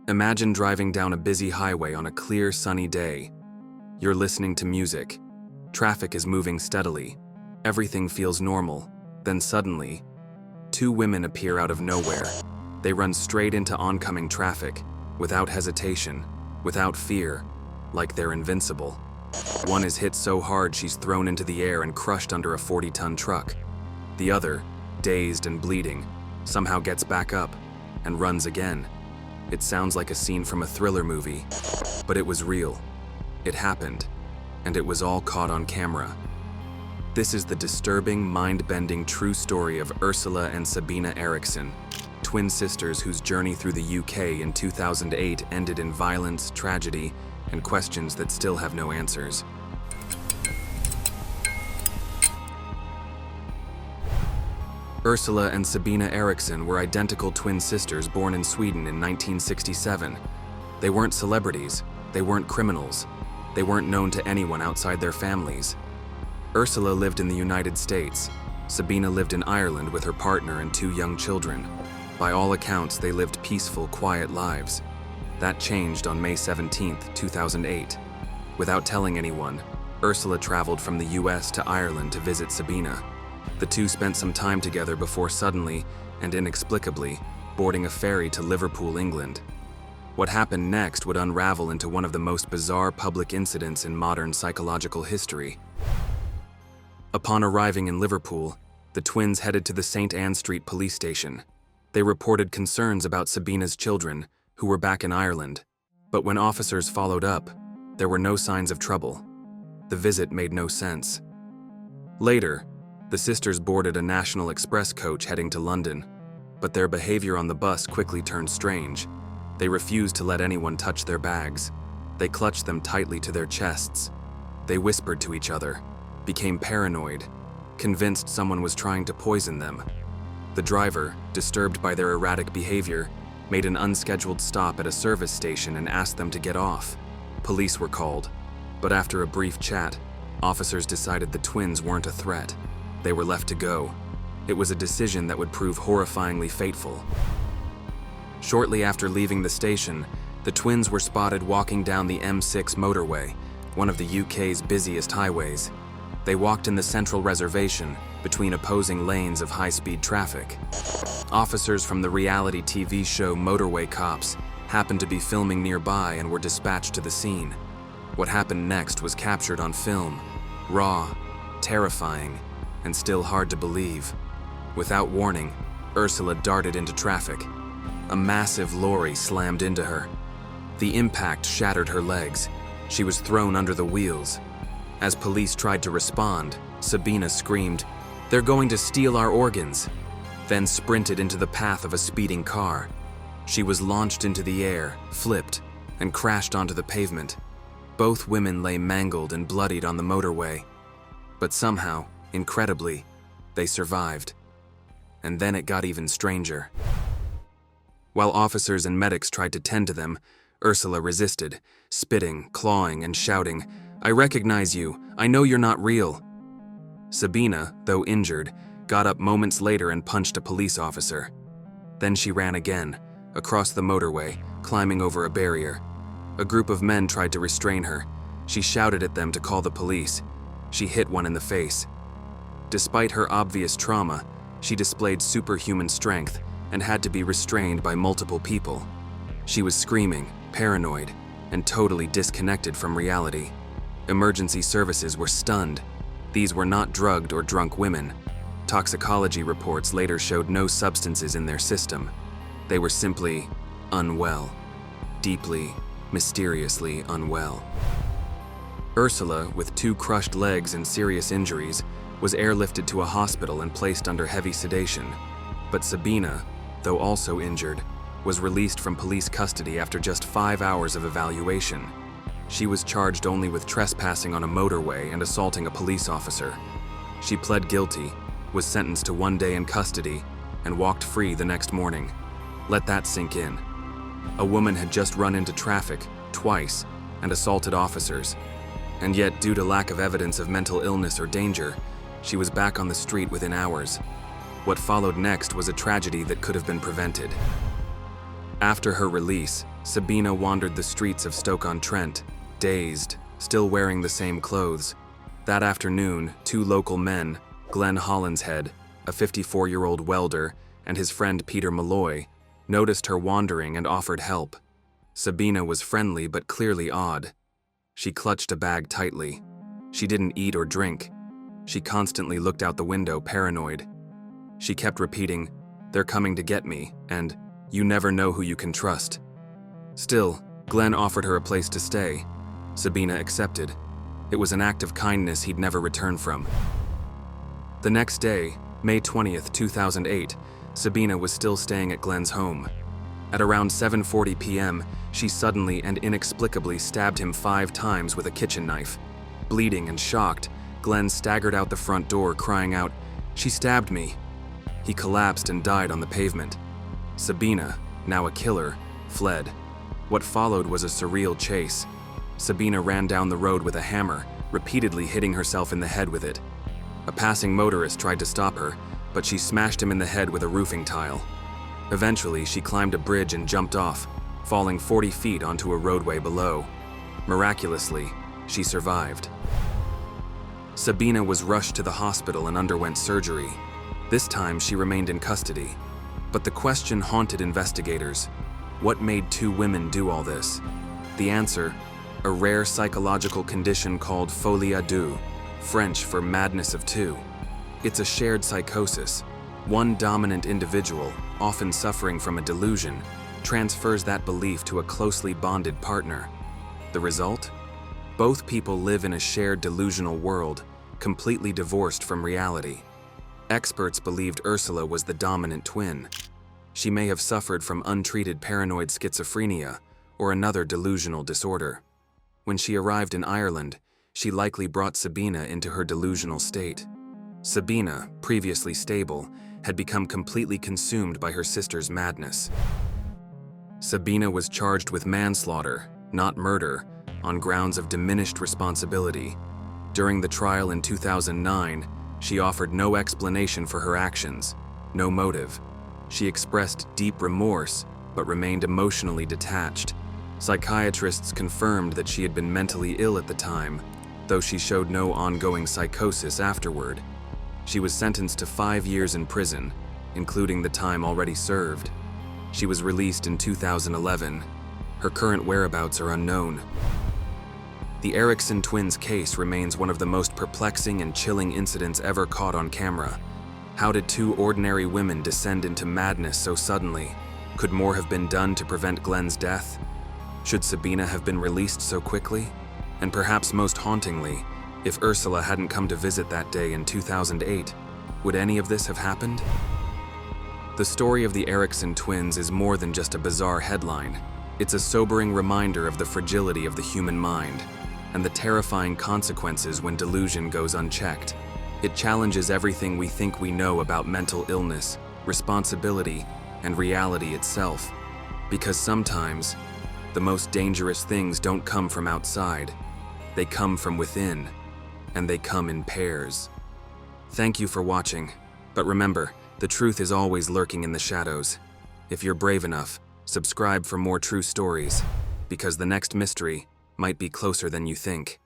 Imagine driving down a busy highway on a clear, sunny day. You're listening to music. Traffic is moving steadily. Everything feels normal. Then suddenly, two women appear out of nowhere. They run straight into oncoming traffic, without hesitation, without fear, like they're invincible. One is hit so hard she's thrown into the air and crushed under a 40-ton truck. The other, dazed and bleeding, somehow gets back up and runs again. It sounds like a scene from a thriller movie, but it was real. It happened, and it was all caught on camera. This is the disturbing, mind-bending true story of Ursula and Sabina Eriksson, twin sisters whose journey through the UK in 2008 ended in violence, tragedy, and questions that still have no answers. Ursula and Sabina Eriksson were identical twin sisters born in Sweden in 1967. They weren't celebrities, they weren't criminals, they weren't known to anyone outside their families. Ursula lived in the United States. Sabina lived in Ireland with her partner and two young children. By all accounts, they lived peaceful, quiet lives. That changed on May 17, 2008. Without telling anyone, Ursula traveled from the US to Ireland to visit Sabina. The two spent some time together before suddenly, and inexplicably, boarding a ferry to Liverpool, England. What happened next would unravel into one of the most bizarre public incidents in modern psychological history. Upon arriving in Liverpool, the twins headed to the St. Anne Street police station. They reported concerns about Sabina's children, who were back in Ireland. But when officers followed up, there were no signs of trouble. The visit made no sense. Later, the sisters boarded a National Express coach heading to London, but their behavior on the bus quickly turned strange. They refused to let anyone touch their bags. They clutched them tightly to their chests. They whispered to each other, became paranoid, convinced someone was trying to poison them. The driver, disturbed by their erratic behavior, made an unscheduled stop at a service station and asked them to get off. Police were called, but after a brief chat, officers decided the twins weren't a threat. They were left to go. It was a decision that would prove horrifyingly fateful. Shortly after leaving the station, the twins were spotted walking down the M6 motorway, one of the UK's busiest highways. They walked in the central reservation, between opposing lanes of high-speed traffic. Officers from the reality TV show Motorway Cops happened to be filming nearby and were dispatched to the scene. What happened next was captured on film, raw, terrifying, and still hard to believe. Without warning, Ursula darted into traffic. A massive lorry slammed into her. The impact shattered her legs. She was thrown under the wheels. As police tried to respond, Sabina screamed, "They're going to steal our organs," then sprinted into the path of a speeding car. She was launched into the air, flipped, and crashed onto the pavement. Both women lay mangled and bloodied on the motorway. But somehow, incredibly, they survived. And then it got even stranger. While officers and medics tried to tend to them, Ursula resisted, spitting, clawing, and shouting, "I recognize you. I know you're not real." Sabina, though injured, got up moments later and punched a police officer. Then she ran again, across the motorway, climbing over a barrier. A group of men tried to restrain her. She shouted at them to call the police. She hit one in the face. Despite her obvious trauma, she displayed superhuman strength and had to be restrained by multiple people. She was screaming, paranoid, and totally disconnected from reality. Emergency services were stunned. These were not drugged or drunk women. Toxicology reports later showed no substances in their system. They were simply unwell. Deeply, mysteriously unwell. Ursula, with 2 crushed legs and serious injuries, was airlifted to a hospital and placed under heavy sedation. But Sabina, though also injured, was released from police custody after just 5 hours of evaluation. She was charged only with trespassing on a motorway and assaulting a police officer. She pled guilty, was sentenced to 1 day in custody, and walked free the next morning. Let that sink in. A woman had just run into traffic, twice, and assaulted officers. And yet, due to lack of evidence of mental illness or danger, she was back on the street within hours. What followed next was a tragedy that could have been prevented. After her release, Sabina wandered the streets of Stoke-on-Trent, dazed, still wearing the same clothes. That afternoon, two local men, Glenn Hollinshead, a 54-year-old welder, and his friend Peter Malloy, noticed her wandering and offered help. Sabina was friendly but clearly odd. She clutched a bag tightly. She didn't eat or drink. She constantly looked out the window, paranoid. She kept repeating, "They're coming to get me," and "You never know who you can trust." Still, Glenn offered her a place to stay. Sabina accepted. It was an act of kindness he'd never return from. The next day, May 20th, 2008, Sabina was still staying at Glenn's home. At around 7:40 p.m., she suddenly and inexplicably stabbed him 5 times with a kitchen knife. Bleeding and shocked, Glenn staggered out the front door, crying out, "She stabbed me!" He collapsed and died on the pavement. Sabina, now a killer, fled. What followed was a surreal chase. Sabina ran down the road with a hammer, repeatedly hitting herself in the head with it. A passing motorist tried to stop her, but she smashed him in the head with a roofing tile. Eventually, she climbed a bridge and jumped off, falling 40 feet onto a roadway below. Miraculously, she survived. Sabina was rushed to the hospital and underwent surgery. This time, she remained in custody. But the question haunted investigators. What made 2 women do all this? The answer: a rare psychological condition called folie à deux, French for madness of 2. It's a shared psychosis. One dominant individual, often suffering from a delusion, transfers that belief to a closely bonded partner. The result? Both people live in a shared delusional world, completely divorced from reality. Experts believed Ursula was the dominant twin. She may have suffered from untreated paranoid schizophrenia or another delusional disorder. When she arrived in Ireland, she likely brought Sabina into her delusional state. Sabina, previously stable, had become completely consumed by her sister's madness. Sabina was charged with manslaughter, not murder, on grounds of diminished responsibility. During the trial in 2009, she offered no explanation for her actions, no motive. She expressed deep remorse, but remained emotionally detached. Psychiatrists confirmed that she had been mentally ill at the time, though she showed no ongoing psychosis afterward. She was sentenced to 5 years in prison, including the time already served. She was released in 2011. Her current whereabouts are unknown. The Eriksson Twins case remains one of the most perplexing and chilling incidents ever caught on camera. How did 2 ordinary women descend into madness so suddenly? Could more have been done to prevent Glenn's death? Should Sabina have been released so quickly? And perhaps most hauntingly, if Ursula hadn't come to visit that day in 2008, would any of this have happened? The story of the Eriksson twins is more than just a bizarre headline. It's a sobering reminder of the fragility of the human mind and the terrifying consequences when delusion goes unchecked. It challenges everything we think we know about mental illness, responsibility, and reality itself. Because sometimes, the most dangerous things don't come from outside. They come from within, and they come in pairs. Thank you for watching, but remember, the truth is always lurking in the shadows. If you're brave enough, subscribe for more true stories, because the next mystery might be closer than you think.